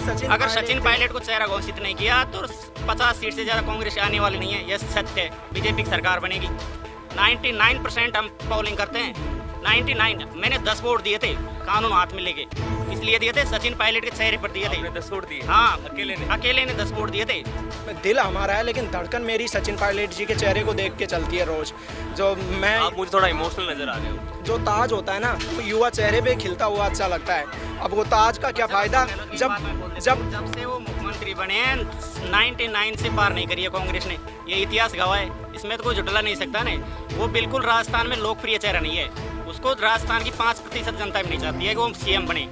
अगर सचिन पायलट को चेहरा घोषित नहीं किया तो 50 सीट से ज़्यादा कांग्रेस आने वाली नहीं है, यह सत्य है। बीजेपी की सरकार बनेगी। 99% हम पोलिंग करते हैं, 99। मैंने 10 वोट दिए थे कानून हाथ में लेके, इसलिए दिए थे सचिन पायलट के चेहरे पर दिए थे। 10 वोट दिए? हाँ, अकेले ने 10 वोट दिए थे। दिल हमारा है लेकिन धड़कन मेरी सचिन पायलट जी के चेहरे को देख के चलती है रोज। जो मैं आप मुझे थोड़ा इमोशनल नजर आ रहे हो। जो ताज होता है ना, वो युवा चेहरे पे खिलता हुआ अच्छा लगता है। अब वो ताज का क्या फायदा जब से वो मुख्यमंत्री बने 99 से पार नहीं करी है कांग्रेस ने, ये इतिहास गवाह है। इसमें तो कोई झुटला नहीं सकता ना। वो बिल्कुल राजस्थान में लोकप्रिय चेहरा नहीं है। उसको राजस्थान की 5% जनता भी नहीं चाहती है कि वो सीएम बने।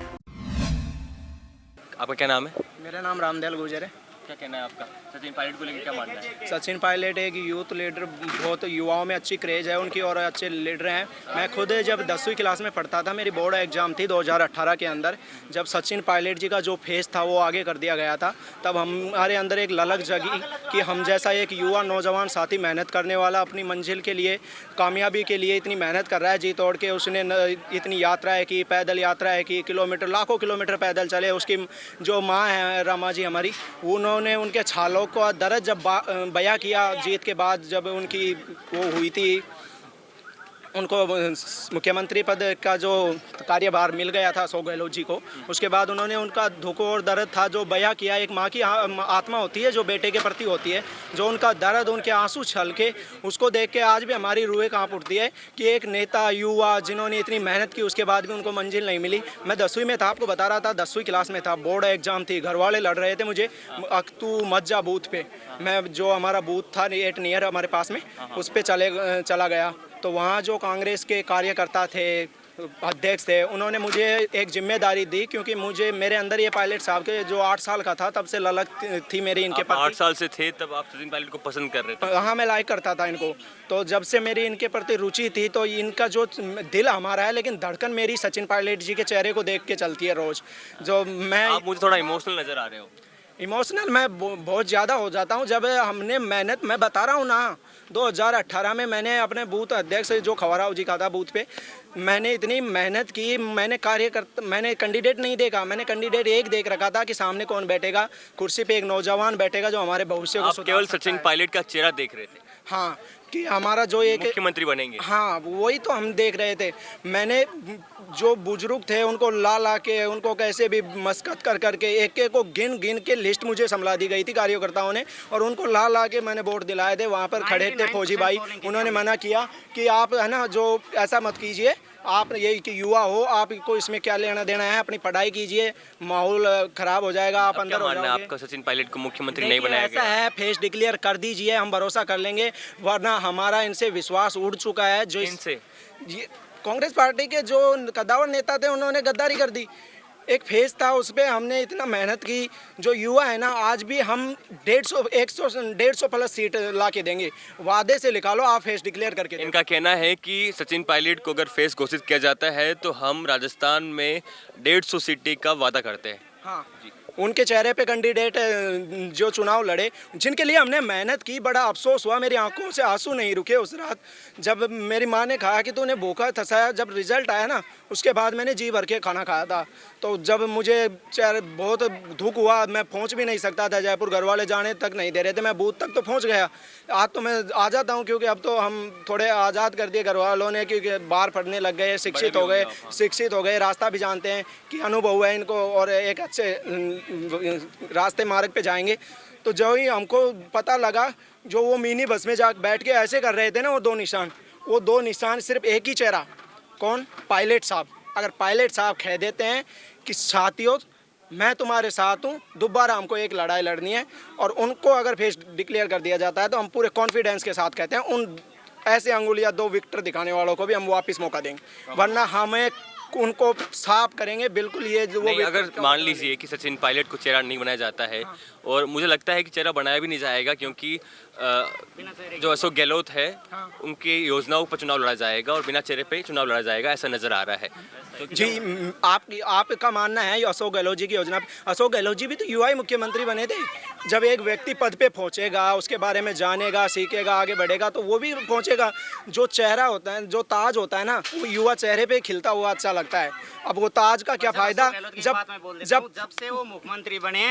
आपका क्या नाम है? मेरा नाम रामदयाल गुर्जर है। क्या कहना है आपका? सचिन पायलट को लेकर क्या मानना है? सचिन पायलट एक यूथ लीडर, बहुत युवाओं में अच्छी क्रेज है उनकी और अच्छे लीडर हैं। मैं खुद जब 10वीं क्लास में पढ़ता था, मेरी बोर्ड एग्जाम थी 2018 के अंदर, जब सचिन पायलट जी का जो फेस था वो आगे कर दिया गया था, तब हमारे अंदर एक ललक जगी कि हम जैसा एक युवा नौजवान साथी मेहनत करने वाला अपनी मंजिल के लिए, कामयाबी के लिए इतनी मेहनत कर रहा है, जी तोड़ के उसने इतनी यात्राएं की, पैदल यात्राएं की, किलोमीटर लाखों किलोमीटर पैदल चले। उसकी जो माँ है रमा जी हमारी, उन्होंने उनके छालों को दर्द जब बयां किया जीत के बाद, जब उनकी वो हुई थी, उनको मुख्यमंत्री पद का जो कार्यभार मिल गया था अशोक गहलोत जी को, उसके बाद उन्होंने उनका दुख और दर्द था जो बयां किया। एक माँ की आत्मा होती है जो बेटे के प्रति होती है, जो उनका दर्द, उनके आंसू छलके, उसको देख के आज भी हमारी रूहें कांप उठती है कि एक नेता, युवा जिन्होंने इतनी मेहनत की, उसके बाद भी उनको मंजिल नहीं मिली। मैं 10वीं में था, आपको बता रहा था, 10वीं क्लास में था, बोर्ड एग्जाम थी, घर वाले लड़ रहे थे मुझे, तू मत जा बूथ पे। मैं जो हमारा बूथ था 8 नियर हमारे पास में, उस पर चला गया। तो वहाँ जो कांग्रेस के कार्यकर्ता थे, अध्यक्ष थे, उन्होंने मुझे एक जिम्मेदारी दी, क्योंकि मुझे मेरे अंदर ये पायलट साहब के जो 8 साल का था तब से ललक थी मेरी इनके प्रति। 8 साल से थे तब आप सचिन पायलट को पसंद कर रहे थे? हाँ, मैं लाइक करता था इनको। तो जब से मेरी इनके प्रति रुचि थी, तो इनका जो दिल हमारा है लेकिन धड़कन मेरी सचिन पायलट जी के चेहरे को देख के चलती है रोज। जो मैं, आप मुझे थोड़ा इमोशनल नजर आ रहे हो। इमोशनल मैं बहुत ज़्यादा हो जाता हूँ जब हमने मेहनत, मैं बता रहा हूँ ना, 2018 में मैंने अपने बूथ अध्यक्ष जो खवराव जी का था बूथ पे, मैंने इतनी मेहनत की। मैंने कैंडिडेट नहीं देखा, मैंने कैंडिडेट एक देख रखा था कि सामने कौन बैठेगा, कुर्सी पे एक नौजवान बैठेगा जो हमारे भविष्य को आप केवल सचिन पायलट का चेहरा देख रहे थे? हाँ, कि हमारा जो एक मुख्यमंत्री बनेंगे। हाँ, वही तो हम देख रहे थे। मैंने जो बुजुर्ग थे उनको ला के, उनको कैसे भी मस्कत कर करके, एक एक को गिन गिन के लिस्ट मुझे संभला दी गई थी कार्यकर्ताओं ने, और उनको ला के मैंने वोट दिलाए थे। वहाँ पर खड़े थे फौजी भाई, उन्होंने मना किया कि आप है ना, जो ऐसा मत कीजिए, आप यही कि युवा हो, आपको इसमें क्या लेना देना है, अपनी पढ़ाई कीजिए, माहौल खराब हो जाएगा, आप अंदर हो जाओगे। आपका सचिन पायलट को मुख्यमंत्री नहीं बनाया गया? ऐसा है, फेस डिक्लेयर कर दीजिए, हम भरोसा कर लेंगे, वरना हमारा इनसे विश्वास उड़ चुका है। जो इनसे कांग्रेस पार्टी के जो कद्दावर नेता थे उन्होंने गद्दारी कर दी। एक फेज था, उस पर हमने इतना मेहनत की। जो युवा है ना, आज भी हम 150 प्लस सीट ला के देंगे, वादे से लिखा लो, आप फेस डिक्लेयर करके। इनका कहना है कि सचिन पायलट को अगर फेस घोषित किया जाता है तो हम राजस्थान में 150 सीटें का वादा करते हैं। हाँ जी, उनके चेहरे पे कैंडिडेट जो चुनाव लड़े, जिनके लिए हमने मेहनत की, बड़ा अफसोस हुआ, मेरी आंखों से आंसू नहीं रुके उस रात जब मेरी माँ ने कहा कि तूने भूखा थसाया। जब रिजल्ट आया ना, उसके बाद मैंने जी भर के खाना खाया था। तो जब मुझे बहुत दुख हुआ, मैं पहुंच भी नहीं सकता था जयपुर, घर वाले जाने तक नहीं दे रहे थे, मैं बूथ तक तो पहुंच गया। आज तो मैं आ जाता हूं, क्योंकि अब तो हम थोड़े आज़ाद कर दिए घर वालों ने, क्योंकि बाहर पढ़ने लग गए, शिक्षित हो गए, रास्ता भी जानते हैं कि अनुभव है इनको, और एक अच्छे रास्ते मार्ग पे जाएंगे। तो जो ही हमको पता लगा, जो वो मिनी बस में जा बैठ के ऐसे कर रहे थे ना, वो दो निशान, सिर्फ एक ही चेहरा, कौन? पायलट साहब। अगर पायलट साहब कह देते हैं कि साथियों मैं तुम्हारे साथ हूँ, दोबारा हमको एक लड़ाई लड़नी है, और उनको अगर फेस डिक्लेयर कर दिया जाता है तो हम पूरे कॉन्फिडेंस के साथ कहते हैं, उन ऐसे अंगुलियां 2 विक्टर दिखाने वालों को भी हम वापस मौका देंगे, वरना हमें उनको साफ करेंगे बिल्कुल। ये जो नहीं, अगर मान लीजिए कि सचिन पायलट को चेहरा नहीं बनाया जाता है, और मुझे लगता है कि चेहरा बनाया भी नहीं जाएगा, क्योंकि जो अशोक गहलोत है उनकी योजनाओं पर चुनाव लड़ा जाएगा और बिना चेहरे पे चुनाव लड़ा जाएगा, ऐसा नजर आ रहा है। तो जी, आपका मानना है अशोक गहलोत जी की योजना? अशोक गहलोत जी भी तो युवा मुख्यमंत्री बने थे, जब एक व्यक्ति पद पे पहुंचेगा, उसके बारे में जानेगा, सीखेगा, आगे बढ़ेगा तो वो भी पहुंचेगा। जो चेहरा होता है, जो ताज होता है ना, वो युवा चेहरे पे खिलता हुआ अच्छा लगता है। अब वो ताज का क्या फायदा जब से वो मुख्यमंत्री बने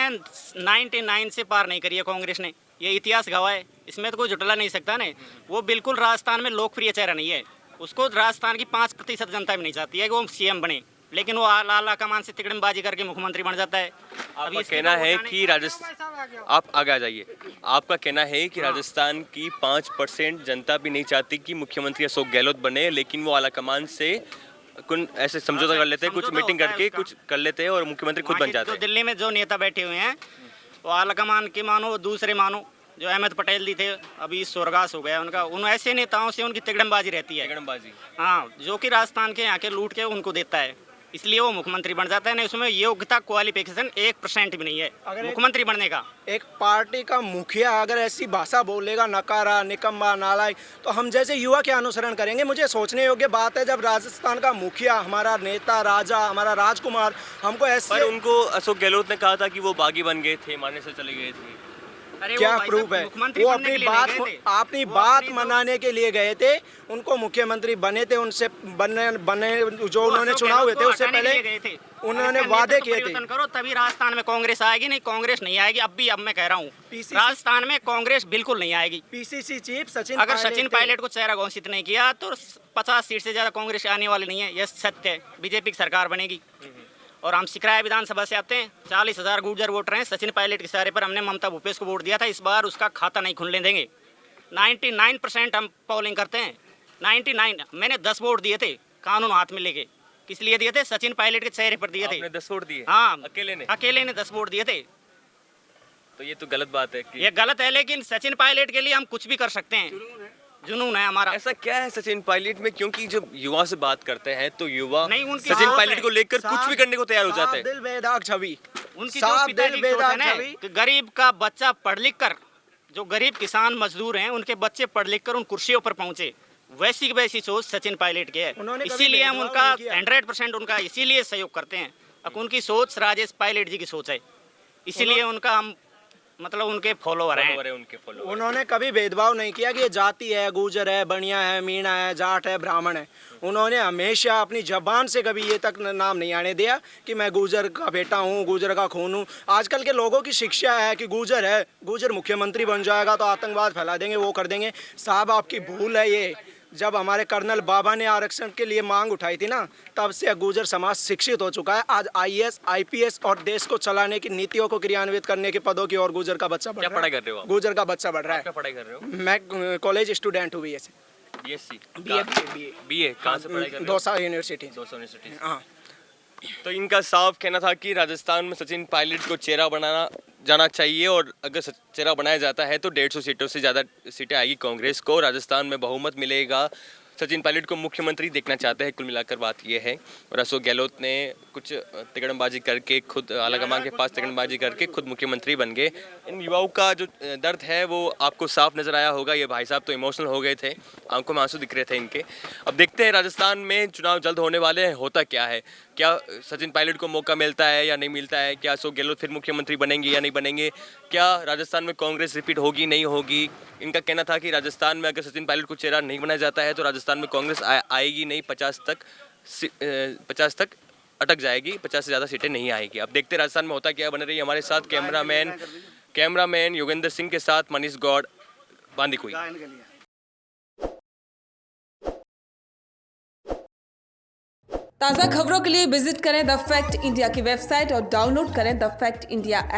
99 से पार नहीं करी है कांग्रेस ने, ये इतिहास गवाह है, इसमें तो कोई जुटला नहीं सकता ने। वो बिल्कुल राजस्थान में लोकप्रिय चेहरा नहीं है, उसको राजस्थान की 5% जनता भी नहीं चाहती है कि वो सीएम बने, लेकिन वो आला कमान से तिकड़मबाजी करके मुख्यमंत्री बन जाता है। आपका कहना है कि आप आगे आ जाइए। आपका कहना है कि राजस्थान की 5% जनता भी नहीं चाहती कि मुख्यमंत्री अशोक गहलोत बने, लेकिन वो आला कमान से कुछ ऐसे समझौता कर लेते हैं, कुछ मीटिंग करके कुछ कर लेते हैं और मुख्यमंत्री खुद बन जाते हैं। दिल्ली में जो नेता बैठे हुए हैं वो आला कमान के मानो, दूसरे मानो जो अहमद पटेल जी थे, अभी स्वर्गवास हो गया उनका, उन ऐसे नेताओं से उनकी तिकड़मबाजी रहती है। तिकड़मबाजी, हाँ, जो कि राजस्थान के यहाँ के लूट के उनको देता है, इसलिए वो मुख्यमंत्री बन जाता है। नहीं, उसमें योग्यता क्वालिफिकेशन 1% भी नहीं है मुख्यमंत्री बनने का। एक पार्टी का मुखिया अगर ऐसी भाषा बोलेगा, नकारा, निकम्मा, नालायक, तो हम जैसे युवा के अनुसरण करेंगे। मुझे सोचने योग्य बात है, जब राजस्थान का मुखिया, हमारा नेता, राजा, हमारा राजकुमार हमको ऐसे, पर उनको अशोक गहलोत ने कहा था कि वो बागी बन गए थे, मारने से चले गए थे। क्या प्रूफ है? वो अपनी बात मनाने के लिए गए थे, उनको मुख्यमंत्री बने थे, उनसे बने जो उन्होंने चुनाव हुए थे उससे पहले गए थे, उन्होंने वादे किए थे। करो तभी राजस्थान में कांग्रेस आएगी, नहीं कांग्रेस नहीं आएगी। अब मैं कह रहा हूँ राजस्थान में कांग्रेस बिल्कुल नहीं आएगी। पीसीसी चीफ सचिन, अगर सचिन पायलट को चेहरा घोषित नहीं किया तो 50 सीट से ज्यादा कांग्रेस आने वाली नहीं है, यह सत्य है। बीजेपी की सरकार बनेगी। और हम सिकराया विधानसभा से आते हैं, 40,000 गुर्जर वोटर हैं। सचिन पायलट के सहारे पर हमने ममता भूपेश को वोट दिया था, इस बार उसका खाता नहीं खुलने देंगे। 99% हम पोलिंग करते हैं, 99। मैंने 10 वोट दिए थे कानून हाथ में लेके। किस लिए दिए थे? सचिन पायलट के चेहरे पर दिए थे। आपने 10 वोट दिए? हाँ, अकेले ने 10 वोट दिए थे। तो ये तो गलत बात है कि... ये गलत है, लेकिन सचिन पायलट के लिए हम कुछ भी कर सकते हैं। जुनून है हमारा। ऐसा क्या है सचिन पायलट में? क्योंकि जब युवा से बात करते हैं तो युवा सचिन पायलट को लेकर कुछ भी करने को तैयार हो जाते हैं। दिल बेदाग छवि उनकी, जो पिताजी की सोच है ना, कि गरीब का बच्चा पढ़ लिख कर, जो गरीब किसान मजदूर हैं उनके बच्चे पढ़ लिख कर उन कुर्सियों पर पहुंचे, वैसी सोच सचिन पायलट की है। इसीलिए हम उनका 100% उनका इसीलिए सहयोग करते हैं। अब उनकी सोच राजेश पायलट जी की सोच है, इसीलिए उनका हम मतलब उनके फॉलोअर हैं। उन्होंने कभी भेदभाव नहीं किया कि ये जाति है, गुर्जर है, बनिया है, मीणा है, जाट है, ब्राह्मण है। उन्होंने हमेशा अपनी जबान से कभी ये तक नाम नहीं आने दिया कि मैं गुर्जर का बेटा हूँ, गुर्जर का खून हूँ। आजकल के लोगों की शिक्षा है कि गुर्जर है, गुर्जर मुख्यमंत्री बन जाएगा तो आतंकवाद फैला देंगे, वो कर देंगे। साहब, आपकी भूल है ये। जब हमारे कर्नल बाबा ने आरक्षण के लिए मांग उठाई थी ना, तब से गुर्जर समाज शिक्षित हो चुका है। आज IAS, IPS और देश को चलाने की नीतियों को क्रियान्वित करने के पदों की ओर गुर्जर का बच्चा बढ़ रहा है। क्या पढ़ाई कर रहे हो? गुर्जर का बच्चा बढ़ रहा है। क्या पढ़ाई कर रहे हो? मैं कॉलेज स्टूडेंट हूँ, BSc BA कहाँ से पढ़ाई कर रहे हो? दौसा यूनिवर्सिटी। हाँ। तो इनका साफ कहना था कि राजस्थान में सचिन पायलट को चेहरा बनाना जाना चाहिए, और अगर चेहरा बनाया जाता है तो 150 सीटों से ज़्यादा सीटें आएगी कांग्रेस को, राजस्थान में बहुमत मिलेगा। सचिन पायलट को मुख्यमंत्री देखना चाहते हैं, कुल मिलाकर बात यह है। और अशोक गहलोत ने कुछ तिकड़मबाजी करके, खुद आलाकमान के पास तिकड़मबाजी करके खुद मुख्यमंत्री बन गए। इन युवाओं का जो दर्द है वो आपको साफ नज़र आया होगा। ये भाई साहब तो इमोशनल हो गए थे, आंखों में आंसू दिख रहे थे इनके। अब देखते हैं राजस्थान में चुनाव जल्द होने वाले हैं, होता क्या है, क्या सचिन पायलट को मौका मिलता है या नहीं मिलता है, क्या अशोक गहलोत फिर मुख्यमंत्री बनेंगे या नहीं बनेंगे, क्या राजस्थान में कांग्रेस रिपीट होगी नहीं होगी। इनका कहना था कि राजस्थान में अगर सचिन पायलट को चेहरा नहीं बनाया जाता है तो राजस्थान में कांग्रेस आएगी नहीं, 50 तक अटक जाएगी, 50 से ज़्यादा सीटें नहीं आएगी। अब देखते हैं राजस्थान में होता क्या। बने रही हमारे साथ कैमरामैन योगेंद्र सिंह के साथ मनीष गौड़, बांदीकुई। ताज़ा खबरों के लिए विजिट करें द फैक्ट इंडिया की वेबसाइट और डाउनलोड करें द फैक्ट इंडिया ऐप।